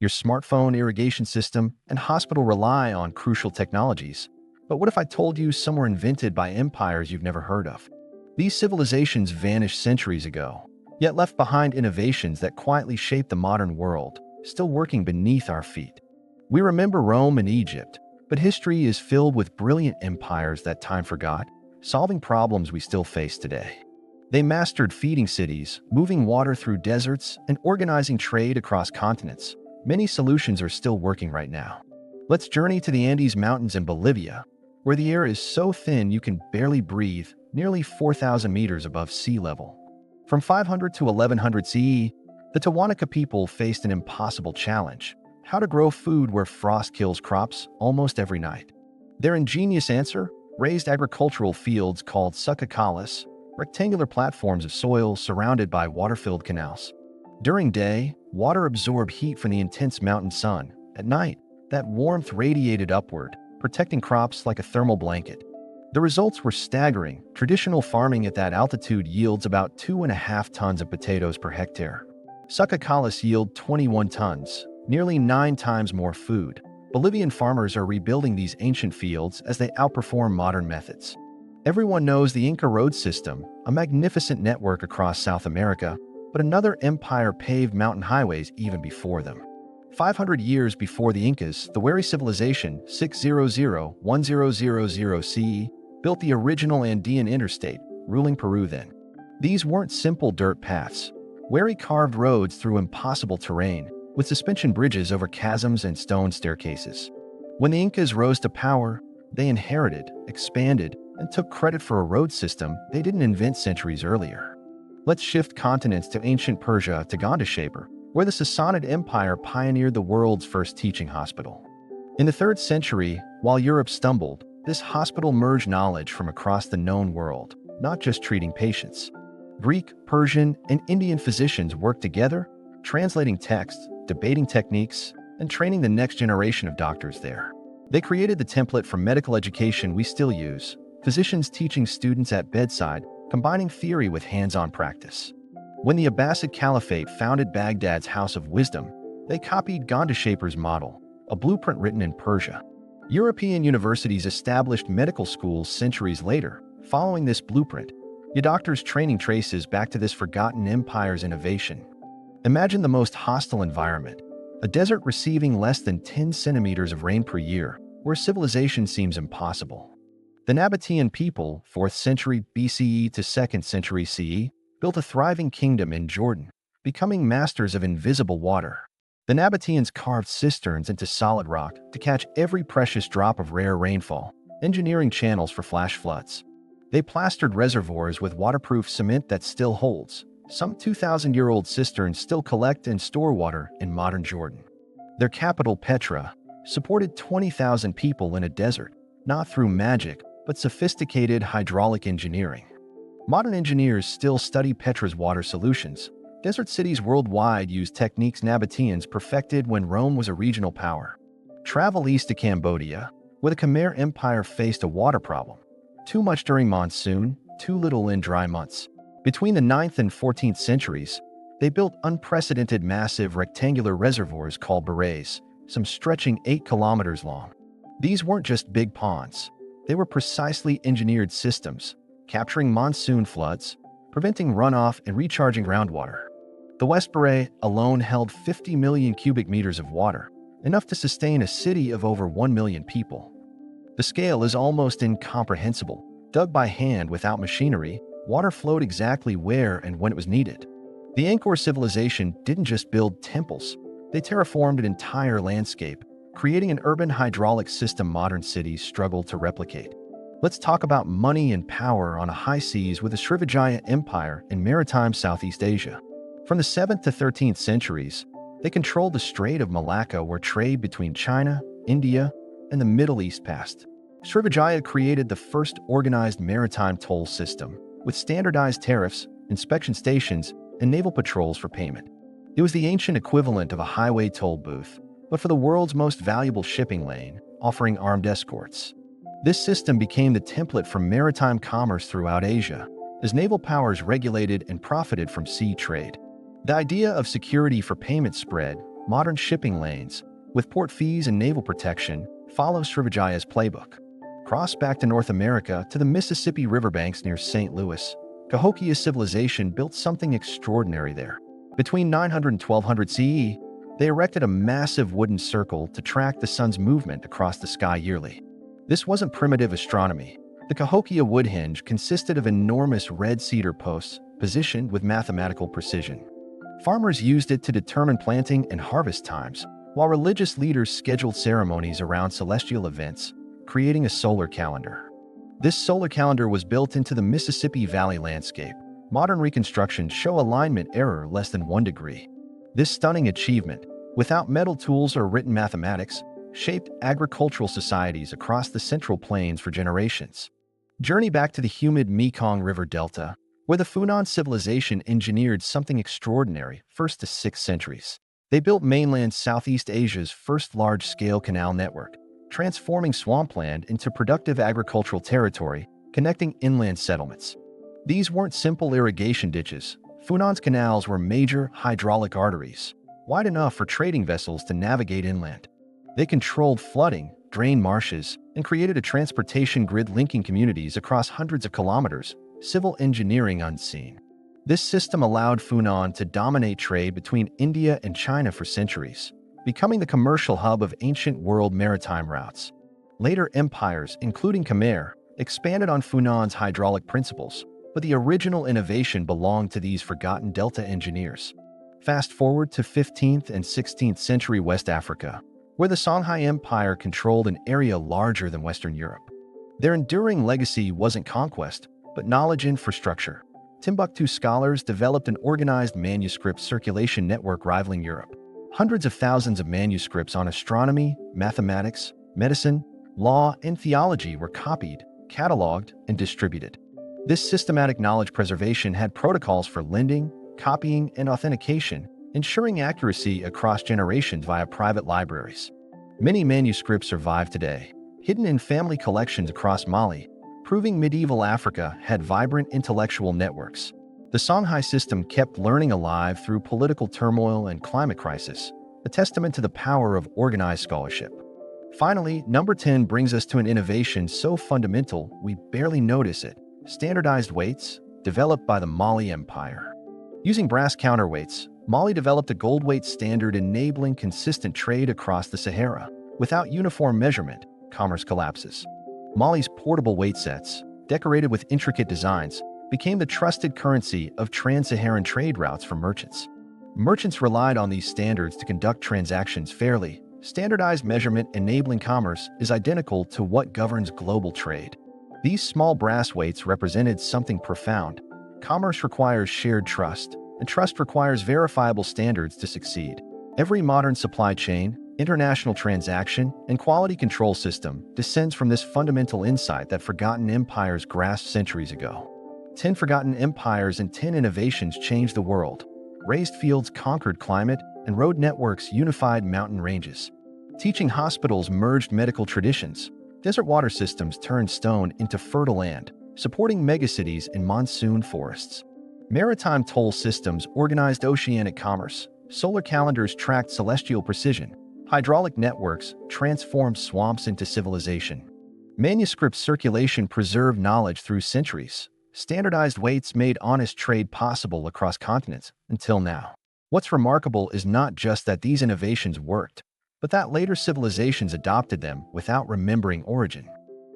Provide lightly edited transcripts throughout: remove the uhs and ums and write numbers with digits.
Your smartphone, irrigation system, and hospital rely on crucial technologies. But what if I told you some were invented by empires you've never heard of? These civilizations vanished centuries ago, yet left behind innovations that quietly shaped the modern world, still working beneath our feet. We remember Rome and Egypt, but history is filled with brilliant empires that time forgot, solving problems we still face today. They mastered feeding cities, moving water through deserts, and organizing trade across continents. Many solutions are still working right now. Let's journey to the Andes Mountains in Bolivia, where the air is so thin you can barely breathe, nearly 4,000 meters above sea level. From 500 to 1100 CE, the Tiwanaku people faced an impossible challenge: how to grow food where frost kills crops almost every night. Their ingenious answer? Raised agricultural fields called sucacalas, rectangular platforms of soil surrounded by water-filled canals. During day, water absorbed heat from the intense mountain sun. At night, that warmth radiated upward, protecting crops like a thermal blanket. The results were staggering. Traditional farming at that altitude yields about 2.5 tons of potatoes per hectare. Sucacalas yield 21 tons, nearly 9 times more food. Bolivian farmers are rebuilding these ancient fields as they outperform modern methods. Everyone knows the Inca road system, a magnificent network across South America, but another empire paved mountain highways even before them. 500 years before the Incas, the Wari civilization, 600-1000 CE, built the original Andean interstate, ruling Peru then. These weren't simple dirt paths. Wari carved roads through impossible terrain, with suspension bridges over chasms and stone staircases. When the Incas rose to power, they inherited, expanded, and took credit for a road system they didn't invent centuries earlier. Let's shift continents to ancient Persia to Gandhashaper, where the Sassanid Empire pioneered the world's first teaching hospital. In the 3rd century, while Europe stumbled, this hospital merged knowledge from across the known world, not just treating patients. Greek, Persian, and Indian physicians worked together, translating texts, debating techniques, and training the next generation of doctors there. They created the template for medical education we still use, physicians teaching students at bedside, combining theory with hands-on practice. When the Abbasid Caliphate founded Baghdad's House of Wisdom, they copied Gandhashaper's model, a blueprint written in Persia. European universities established medical schools centuries later, following this blueprint. Your doctor's training traces back to this forgotten empire's innovation. Imagine the most hostile environment, a desert receiving less than 10 centimeters of rain per year, where civilization seems impossible. The Nabatean people, 4th century BCE to 2nd century CE, built a thriving kingdom in Jordan, becoming masters of invisible water. The Nabateans carved cisterns into solid rock to catch every precious drop of rare rainfall, engineering channels for flash floods. They plastered reservoirs with waterproof cement that still holds. Some 2,000-year-old cisterns still collect and store water in modern Jordan. Their capital, Petra, supported 20,000 people in a desert, not through magic, but sophisticated hydraulic engineering. Modern engineers still study Petra's water solutions. Desert cities worldwide use techniques Nabateans perfected when Rome was a regional power. Travel east to Cambodia, where the Khmer Empire faced a water problem. Too much during monsoon, too little in dry months. Between the 9th and 14th centuries, they built unprecedented massive rectangular reservoirs called barays, some stretching 8 kilometers long. These weren't just big ponds. They were precisely engineered systems, capturing monsoon floods, preventing runoff and recharging groundwater. The West Baray alone held 50 million cubic meters of water, enough to sustain a city of over 1 million people. The scale is almost incomprehensible. Dug by hand without machinery, water flowed exactly where and when it was needed. The Angkor civilization didn't just build temples, they terraformed an entire landscape, creating an urban hydraulic system modern cities struggle to replicate. Let's talk about money and power on a high seas with the Srivijaya Empire in maritime Southeast Asia. From the 7th to 13th centuries, they controlled the Strait of Malacca where trade between China, India, and the Middle East passed. Srivijaya created the first organized maritime toll system, with standardized tariffs, inspection stations, and naval patrols for payment. It was the ancient equivalent of a highway toll booth, but for the world's most valuable shipping lane, offering armed escorts. This system became the template for maritime commerce throughout Asia, as naval powers regulated and profited from sea trade. The idea of security for payment spread, modern shipping lanes, with port fees and naval protection, follow Srivijaya's playbook. Cross back to North America to the Mississippi riverbanks near St. Louis. Cahokia civilization built something extraordinary there. Between 900 and 1200 CE, they erected a massive wooden circle to track the sun's movement across the sky yearly. This wasn't primitive astronomy. The Cahokia wood hinge consisted of enormous red cedar posts positioned with mathematical precision. Farmers used it to determine planting and harvest times, while religious leaders scheduled ceremonies around celestial events, creating a solar calendar. This solar calendar was built into the Mississippi Valley landscape. Modern reconstructions show alignment error less than 1 degree. This stunning achievement, without metal tools or written mathematics, shaped agricultural societies across the Central Plains for generations. Journey back to the humid Mekong River Delta, where the Funan civilization engineered something extraordinary, 1st to 6th centuries. They built mainland Southeast Asia's first large-scale canal network, transforming swampland into productive agricultural territory, connecting inland settlements. These weren't simple irrigation ditches. Funan's canals were major hydraulic arteries, wide enough for trading vessels to navigate inland. They controlled flooding, drained marshes, and created a transportation grid linking communities across hundreds of kilometers, civil engineering unseen. This system allowed Funan to dominate trade between India and China for centuries, becoming the commercial hub of ancient world maritime routes. Later empires, including Khmer, expanded on Funan's hydraulic principles, but the original innovation belonged to these forgotten Delta engineers. Fast forward to 15th and 16th century West Africa, where the Songhai Empire controlled an area larger than Western Europe. Their enduring legacy wasn't conquest, but knowledge infrastructure. Timbuktu scholars developed an organized manuscript circulation network rivaling Europe. Hundreds of thousands of manuscripts on astronomy, mathematics, medicine, law, and theology were copied, cataloged, and distributed. This systematic knowledge preservation had protocols for lending, copying, and authentication, ensuring accuracy across generations via private libraries. Many manuscripts survive today, hidden in family collections across Mali, proving medieval Africa had vibrant intellectual networks. The Songhai system kept learning alive through political turmoil and climate crisis, a testament to the power of organized scholarship. Finally, number 10 brings us to an innovation so fundamental we barely notice it: standardized weights, developed by the Mali Empire. Using brass counterweights, Mali developed a gold weight standard enabling consistent trade across the Sahara. Without uniform measurement, commerce collapses. Mali's portable weight sets, decorated with intricate designs, became the trusted currency of trans-Saharan trade routes for merchants. Merchants relied on these standards to conduct transactions fairly. Standardized measurement enabling commerce is identical to what governs global trade. These small brass weights represented something profound. Commerce requires shared trust, and trust requires verifiable standards to succeed. Every modern supply chain, international transaction, and quality control system descends from this fundamental insight that forgotten empires grasped centuries ago. 10 forgotten empires and 10 innovations changed the world. Raised fields conquered climate, and road networks unified mountain ranges. Teaching hospitals merged medical traditions. Desert water systems turned stone into fertile land, supporting megacities in monsoon forests. Maritime toll systems organized oceanic commerce. Solar calendars tracked celestial precision. Hydraulic networks transformed swamps into civilization. Manuscript circulation preserved knowledge through centuries. Standardized weights made honest trade possible across continents until now. What's remarkable is not just that these innovations worked, but that later civilizations adopted them without remembering origin.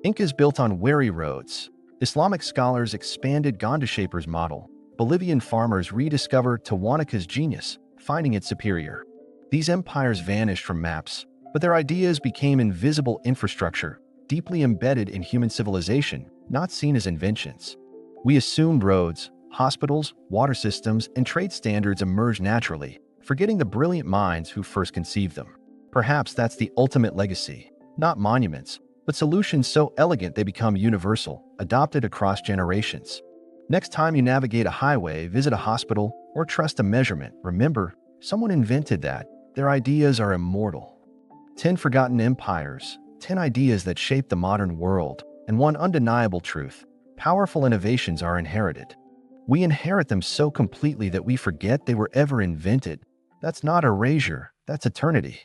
Incas built on wary roads. Islamic scholars expanded Gondashaper's model. Bolivian farmers rediscovered Tiwanaku's genius, finding it superior. These empires vanished from maps, but their ideas became invisible infrastructure, deeply embedded in human civilization, not seen as inventions. We assumed roads, hospitals, water systems, and trade standards emerged naturally, forgetting the brilliant minds who first conceived them. Perhaps that's the ultimate legacy, not monuments, but solutions so elegant they become universal, adopted across generations. Next time you navigate a highway, visit a hospital, or trust a measurement, remember, someone invented that. Their ideas are immortal. 10 forgotten empires, 10 ideas that shaped the modern world, and one undeniable truth: powerful innovations are inherited. We inherit them so completely that we forget they were ever invented. That's not erasure, That's eternity.